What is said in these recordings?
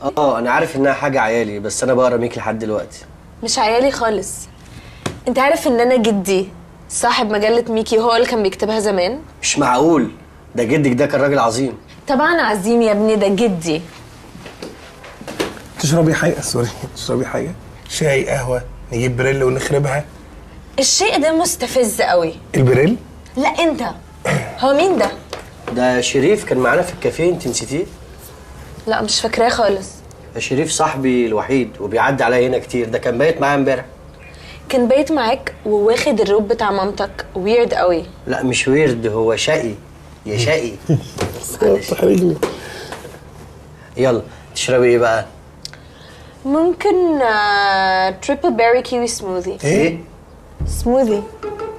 اه انا عارف انها حاجه عيالي، بس انا بقرا ميكي لحد دلوقتي. مش عيالي خالص. انت عارف ان انا جدي صاحب مجله ميكي، هو اللي كان بيكتبها زمان. مش معقول، ده جدك ده كان راجل عظيم. طبعا عظيم يا ابني، ده جدي. تشربي حاجه؟ سوري، تشربي حاجه؟ شاي، قهوه، نجيب بريل ونخربها؟ الشيء ده مستفز قوي. البريل؟ لا انت. هو مين ده؟ ده شريف كان معانا في الكافيه، انت نسيتيه؟ لا مش فاكراه خالص. ده شريف صاحبي الوحيد وبيعدي عليا هنا كتير، ده كان بايت معايا امبارح. كان بايت معاك وواخد الروب بتاع مامتك، ويرد قوي. لا مش ويرد، هو شقي يا شقي. تحرجني. يلا تشربي ايه بقى؟ ممكن تريبل بيري كيوي سموذي. ايه؟ سموذي.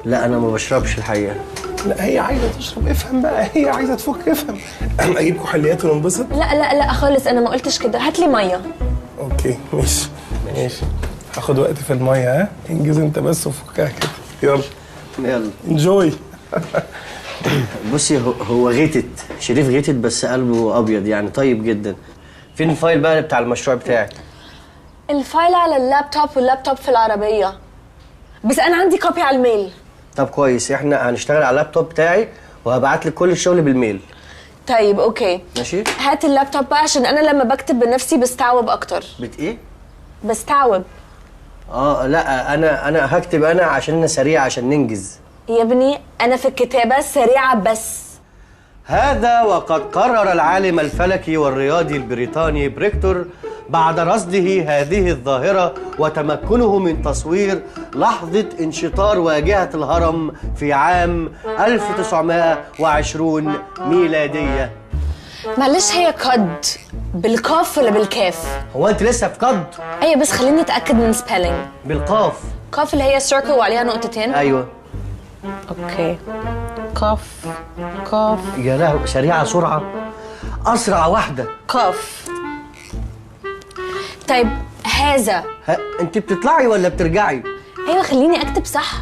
لا انا ما بشربش الحقيقه. لا هي عايزه تشرب، افهم بقى، هي عايزه تفك، افهم. اجيب كحوليات وننبسط؟ لا خالص، انا ما قلتش كده. هات لي ميه. اوكي ماشي ماشي. هاخد وقت في الميه، ها؟ انجز انت بس وفكها كده. يلا انجوي. بصي، هو غيتت، شريف غيتت بس قلبه ابيض يعني، طيب جدا. فين الفايل بقى بتاع المشروع بتاعك؟ الفايل على اللابتوب، واللابتوب في العربيه، بس انا عندي كوبي على الميل. طب كويس، احنا هنشتغل على اللابتوب بتاعي وهبعت لك كل الشغل بالميل. طيب اوكي ماشي. هات اللابتوب بقى، عشان انا لما بكتب بنفسي بستعوب اكتر. ايه؟ بستعوب. لا انا هكتب انا عشان انا سريع، عشان ننجز. يا ابني انا في الكتابه سريعه بس. هذا وقد قرر العالم الفلكي والرياضي البريطاني بريكتور بعد رصده هذه الظاهرة وتمكنه من تصوير لحظة انشطار واجهة الهرم في عام 1920 ميلادية. معلش، هي قد بالقاف ولا بالكاف؟ هو انت لسه في قد؟ ايوه بس خليني اتاكد من سبيلنج. بالقاف. قاف اللي هي سيركل وعليها نقطتين؟ ايوه. اوكي. قاف. قاف. يا لهوي، سريعة سرعة، أسرع واحدة. قاف. طيب هذا. انت بتطلعي ولا بترجعي؟ ايوه خليني اكتب صح.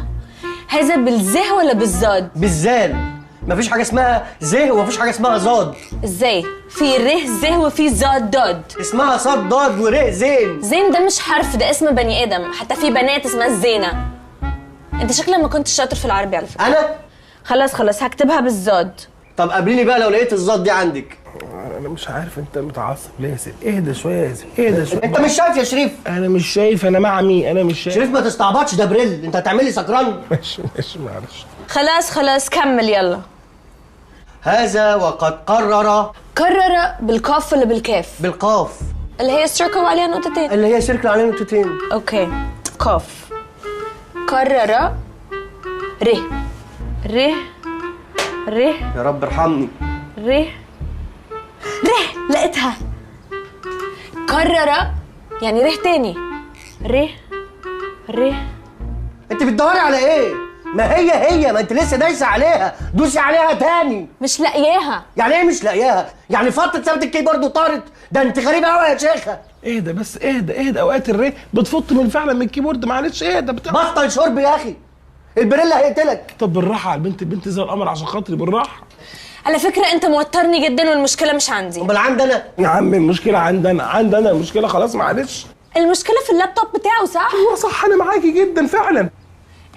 هذا بالزه ولا بالزاد؟ بالزال. مفيش حاجة اسمها زه ومفيش حاجة اسمها زاد. ازاي؟ في ره زه وفي زاد داد. اسمها صاد ضاد وره زين. زين ده مش حرف، ده اسم بني ادم، حتى في بنات اسمها الزينة. انت شكلك ما كنتش شاطر في العربي على فكرة. أنا؟ خلاص هكتبها بالزاد. طب قابليني بقى لو لقيت الزاد دي عندك. انا مش عارف انت متعصب ليه يا سيدي؟ اهدى شويه يا سيدي، اهدى شويه. انت مش شايف يا شريف؟ انا مش شايف، انا مع مين؟ انا مش شايف. شريف ما تستعبطش، ده بريل، انت هتعمل لي سكران. ماشي معلش. خلاص كمل يلا. هذا وقد قرر بالقاف ولا بالكاف؟ بالقاف اللي هي السيركل وعليها نقطتين. اللي هي سيركل عليها نقطتين. اوكي. قاف. قرر. ره. يا رب ارحمني. ره. لقيتها. قرر يعني ره تاني. ره. انت بتدوري على ايه؟ ما هي ما انت لسه دايسه عليها، دوسي عليها تاني. مش لاقياها. يعني ايه مش لاقياها؟ يعني فتت سابت الكيبورد وطارت؟ ده انت غريبه قوي يا شيخه. اهدى بس، اهدى. اوقات الري بتفط فعلا من الكيبورد، معلش اهدى. بطل شرب يا اخي، البريلا هيقتلك. طب بالراحه على البنت زي القمر، عشان خاطري بالراحه. على فكرة انت موترني جدا، والمشكلة مش عندي. امال عندي انا؟ يا عم المشكله عندي انا المشكله، خلاص معلش. المشكلة في اللابتوب بتاعه، صح؟ ايوه صح، انا معاكي جدا فعلا.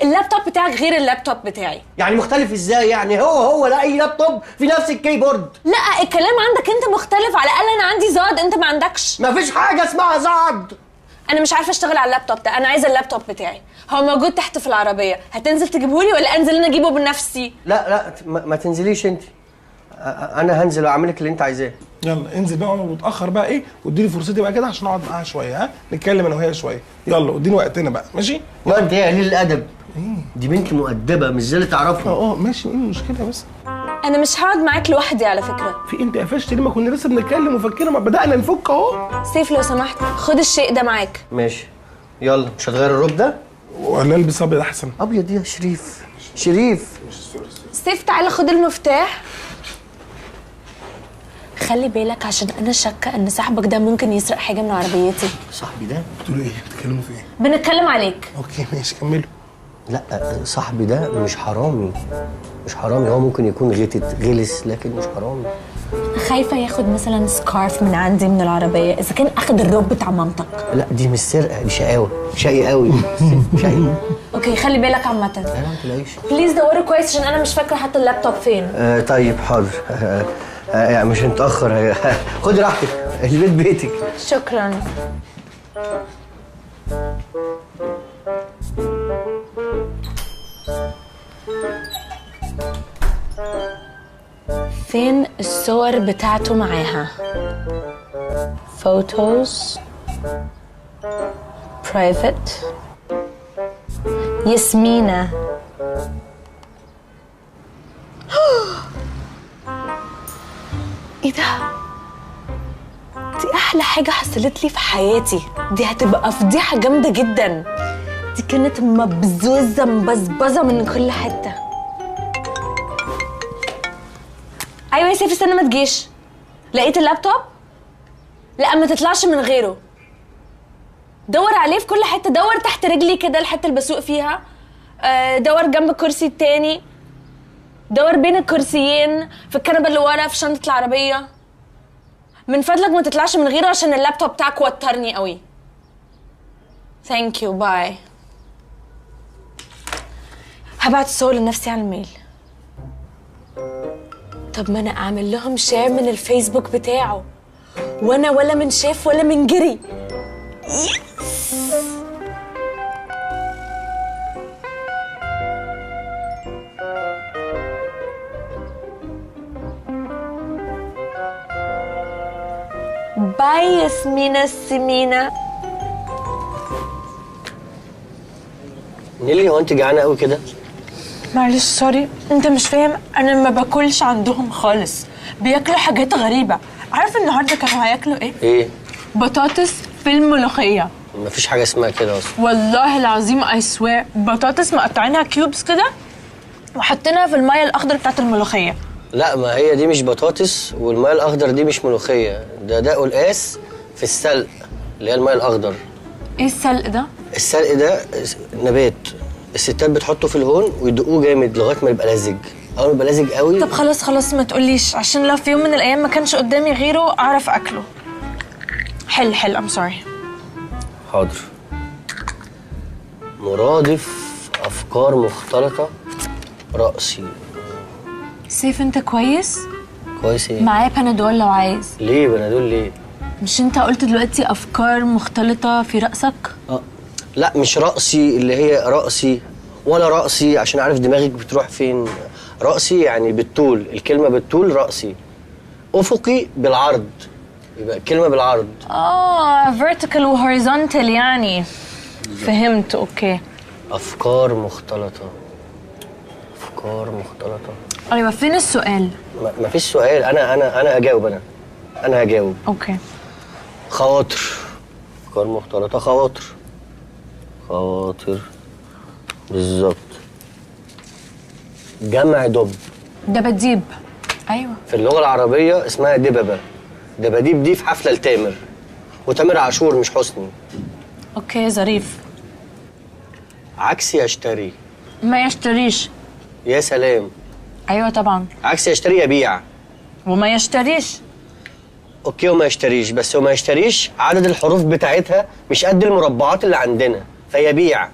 اللابتوب بتاعك غير اللابتوب بتاعي. يعني مختلف ازاي؟ يعني هو لا اي لابتوب في نفس الكيبورد. لا الكلام عندك انت مختلف، على الاقل انا عندي زاد انت ما عندكش. مفيش حاجه اسمها زعد. انا مش عارفه اشتغل على اللابتوب ده، انا عايزه اللابتوب بتاعي، هو موجود تحت في العربيه، هتنزل تجيبهولي ولا انزل انا اجيبه بنفسي؟ لا ما تنزليش انت، انا هنزل واعمل لك اللي انت عايزاه. يلا انزل بقى، وانا متاخر بقى ايه، واديني فرصتي بقى كده عشان اقعد معاها شويه، ها نتكلم انا وهي شويه. يلا واديني وقتنا بقى، ماشي؟ لا انت ايه قليل الادب؟ دي بنت مؤدبه مش زي اللي تعرفها. ماشي، ايه المشكله بس؟ انا مش هقعد معاك لوحدي على فكره. في انت قفشت ليه؟ ما كنا لسه بنتكلم وفكنا، ما بدانا نفك اهو. سيف لو سمحت خد الشيء ده معاك. ماشي يلا، مش هتغير الروب ده؟ ولا البس ابيض احسن؟ ابيض يا شريف. سيف تعالى خد المفتاح. خلي بالك عشان انا شاكه ان صاحبك ده ممكن يسرق حاجه من عربيتي. صاحبي ده؟ بتقولوا ايه؟ بتتكلموا في ايه؟ بنتكلم عليك. اوكي ماشي كملوا. لا صاحبي ده مش حرامي، هو ممكن يكون غلس لكن مش حرامي. خايفه ياخد مثلا سكارف من عندي من العربيه، اذا كان اخد الروب بتاع مامتك. لا دي مش سرقه، دي شقاوه، شقي قوي. شقي. اوكي خلي بالك عامه. لا ما تلاقيش. بليز دوروا كويس عشان انا مش فاكره حتى اللابتوب فين. طيب حاضر. يعني مش هنتاخر. خدي راحتك، البيت بيتك. شكرا. فين الصور بتاعته معاها؟ photos private ياسمينة. ايه ده؟ دي احلى حاجة حصلت لي في حياتي، دي هتبقى فضيحة جامدة جدا. دي كانت مبزوزة مبزبزة من كل حتة. ايوه يا سيف استنى ما تجيش. لقيت اللابتوب؟ لا ما تطلعش من غيره. دور عليه في كل حته، دور تحت رجلي كده الحته اللي بسوق فيها، دور جنب الكرسي التاني، دور بين الكرسيين، في الكنبه اللي ورا، في شنطه العربيه. من فضلك ما تطلعش من غيره عشان اللابتوب بتاعك وترني قوي. ثانك يو باي. هبعت الصور لنفسي على الميل. طب ما انا اعمل لهم شير من الفيسبوك بتاعه، وانا ولا من شاف ولا من جري. باي ياسمينة السمينة. نيلي هو انت جعانه قوي كده؟ معلش سوري، انت مش فاهم، انا ما باكلش عندهم خالص، بياكلوا حاجات غريبة. عارف النهارده كانوا هياكلوا ايه؟ ايه؟ بطاطس في الملوخية. مفيش حاجه اسمها كده اصلا. والله العظيم اي سوير، بطاطس مقطعينها كيوبس كده وحطيناها في المية الأخضر بتاعت الملوخية. لا ما هي دي مش بطاطس، والماء الاخضر دي مش ملوخيه، ده قلقاس في السلق اللي هي الماء الاخضر. ايه السلق ده؟ السلق ده نبات الستات بتحطه في الهون ويدقوه جامد لغايه ما يبقى لازج. اول ما يبقى لازج قوي. طب خلاص ما تقوليش، عشان لو في يوم من الايام ما كانش قدامي غيره اعرف اكله. حل ام سوري. حاضر. مرادف افكار مختلطه رأسي. سيف انت كويس؟ كويس ايه؟ معايا بنادول لو عايز. ليه بنادول ليه؟ مش انت قلت دلوقتي افكار مختلطه في رأسك؟ لا مش رأسي اللي هي رأسي، ولا رأسي عشان عارف دماغك بتروح فين. رأسي يعني بالطول، الكلمة بالطول رأسي. أفقي بالعرض، يبقى الكلمة بالعرض. vertical و horizontal يعني. فهمت اوكي. أفكار مختلطة. أفكار مختلطة. ايوه فين السؤال؟ مفيش سؤال، أنا هجاوب. أنا هجاوب. اوكي. خواطر. أفكار مختلطة خواطر. خواطر بالظبط. جمع دب. دباديب. ايوه. في اللغة العربية اسمها دببة. دباديب دي في حفلة لتامر، وتامر عاشور مش حسني. اوكي ظريف. عكس يشتري. ما يشتريش. يا سلام. ايوه طبعا. عكس يشتري يبيع. وما يشتريش. اوكي وما يشتريش، بس وما يشتريش عدد الحروف بتاعتها مش قد المربعات اللي عندنا فيبيع.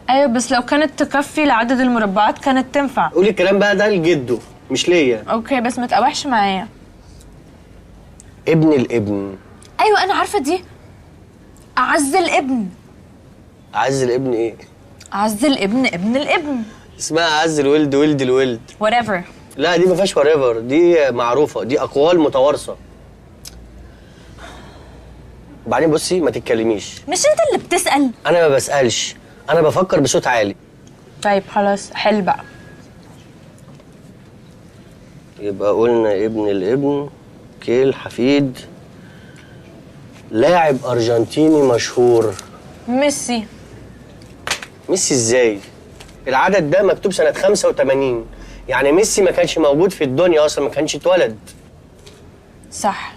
ايوه بس لو كانت تكفي لعدد المربعات كانت تنفع. قولي الكلام بقى ده لجده مش ليا. اوكي بس ما تقاوحش معايا. ابن الابن. ايوه انا عارفه دي. اعز الابن. اعز الابن ايه؟ اعز الابن ابن الابن. اسمها اعز الولد ولد الولد. whatever. لا دي ما فيهاش whatever، دي معروفه، دي اقوال متوارثه. وبعدين بصي ما تتكلميش. مش انت اللي بتسأل؟ انا ما بسألش، انا بفكر بصوت عالي. طيب خلاص حل بقى. يبقى قلنا ابن الابن، كيل حفيد، لاعب ارجنتيني مشهور. ميسي. ميسي ازاي؟ العدد ده مكتوب سنة 85، يعني ميسي ما كانش موجود في الدنيا اصلا، ما كانش اتولد. صح.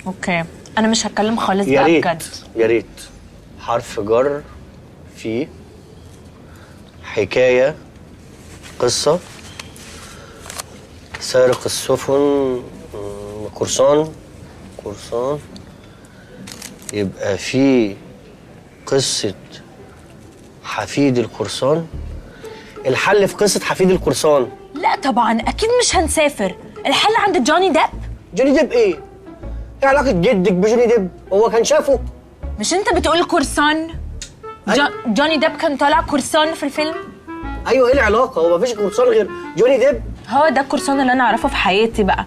اوكي انا مش هتكلم خالص يا بقى ريت بجد. يا ريت. حرف جر في حكاية قصة سارق السفن قرصان يبقى في قصة حفيد القرصان. الحل في قصة حفيد القرصان. لا طبعا اكيد مش هنسافر، الحل عند جوني ديب. جوني ديب ايه؟ ايه علاقة جدك بجوني ديب؟ هو كان شافه؟ مش انت بتقول قرصان؟ جوني ديب كان طالع قرصان في الفيلم. ايوه، ايه العلاقة؟ هو مفيش قرصان غير جوني ديب؟ هو ده القرصان اللي انا اعرفه في حياتي بقى.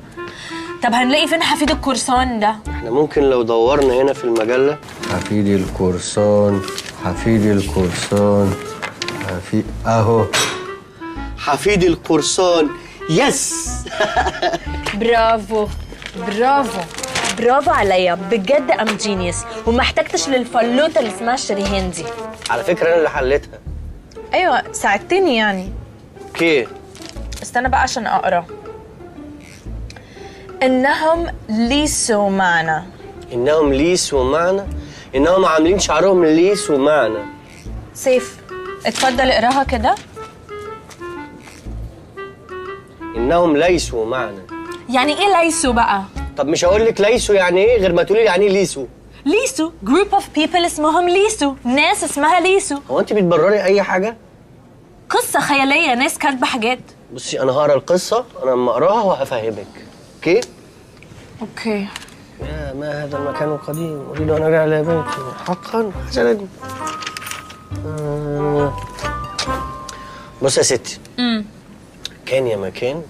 طب هنلاقي فين حفيد القرصان ده؟ احنا ممكن لو دورنا هنا في المجلة حفيد القرصان اهو حفيد القرصان. يس. برافو برافو برافو عليا بجد، ام جينيوس، وما احتجتش للفلوته اللي اسمها شريهان دي. على فكرة انا اللي حليتها. ايوه ساعدتني يعني. اوكي استنى بقى عشان اقرا. انهم ليسوا معنا. انهم عاملين شعرهم ليس ومعنى. سيف اتفضل اقراها كده. انهم ليسوا معنا. يعني ايه ليسوا بقى؟ طب مش هقول لك ليسوا يعني ايه غير ما تقولي يعني ايه ليسوا. ليسوا جروب اوف بيبل اسمهم ليسوا، ناس اسمها ليسوا. هو انت بتبرري اي حاجه؟ قصه خياليه، ناس كاتبه حاجات. بصي انا هقرا القصه، انا لما اقراها وهفهمك. اوكي. يا ما هذا المكان القديم، اريد ان ارجع الى بيتي حقا حسنا. بص يا ستي. كان يا مكان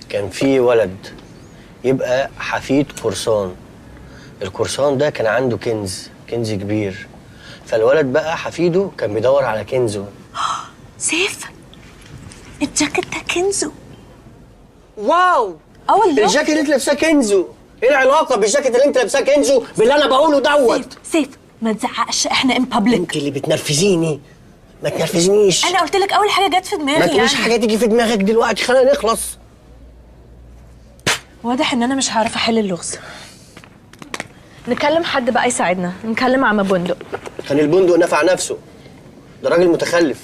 كان في ولد يبقى حفيد قرصان. القرصان ده كان عنده كنز كبير، فالولد بقى حفيده كان بيدور على كنزه. سيف الجاكيت ده كنزه. واو. والله الجاكيت اللي انت لابساه كنزه. ايه العلاقه بالجاكيت اللي انت لابساه كنزه باللي انا بقوله دوت؟ سيف ما تزعقش، احنا ان بابليك. انت اللي بتنرفزيني، ما تنرفزنيش. انا قلت لك اول حاجه جت في دماغي. ما تقوليش حاجه تيجي في دماغك دلوقتي، خلينا نخلص. واضح ان انا مش هعرف احل اللغز. نكلم حد بقى يساعدنا، نكلم عم بندق. كان البندق نفع نفسه، ده راجل متخلف.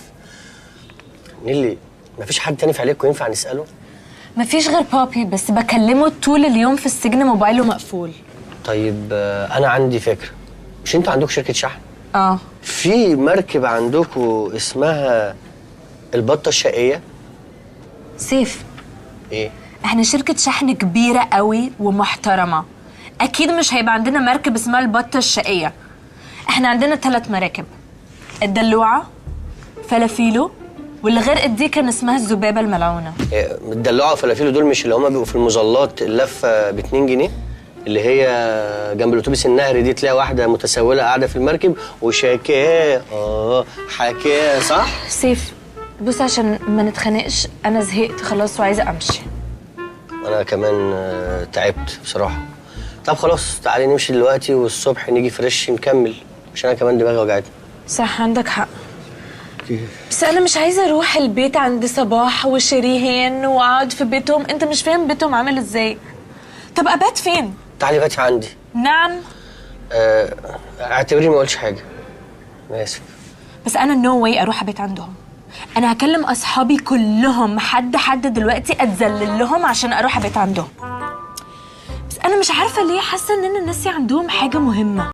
نيلي مفيش حد تاني في عليكم ينفع نساله؟ مفيش غير بابي، بس بكلمه طول اليوم في السجن، موبايله مقفول. طيب انا عندي فكره. مش انتوا عندكم شركه شحن؟ في مركب عندكم اسمها البطه الشقيه؟ سيف ايه؟ احنا شركه شحن كبيره قوي ومحترمه، اكيد مش هيبقى عندنا مركب اسمها البطه الشقيه. احنا عندنا 3 مراكب، الدلوعه، فلافيلو، واللي غرقت دي كان اسمها الذبابه الملعونه. الدلوعه وفلافيلو دول مش اللي هما بيبقوا في المظلات اللفه ب2 جنيه، اللي هي جنب الاتوبيس النهري دي تلاقي واحده متسوله قاعده في المركب وشاكاه حكاه، صح؟ سيف بص عشان ما نتخانقش، انا زهقت خلاص وعايزه امشي. انا كمان تعبت بصراحه. طب خلاص تعالي نمشي دلوقتي والصبح نيجي فريش نكمل، عشان انا كمان دماغي وجعتني. صح عندك حق. بس انا مش عايزه اروح البيت عند صباح وشريهان واقعد في بيتهم، انت مش فاهم بيتهم عامل ازاي. طب ابات فين؟ تعالي باتي عندي. نعم. اعتبريني ما قلتش حاجه، انا اسف. بس انا نو واي اروح ابيت عندهم. انا هكلم اصحابي كلهم حد دلوقتي اتذلل لهم عشان اروح ابيت عندهم. بس انا مش عارفه ليه حاسه ان انا ناسي عندهم حاجه مهمه.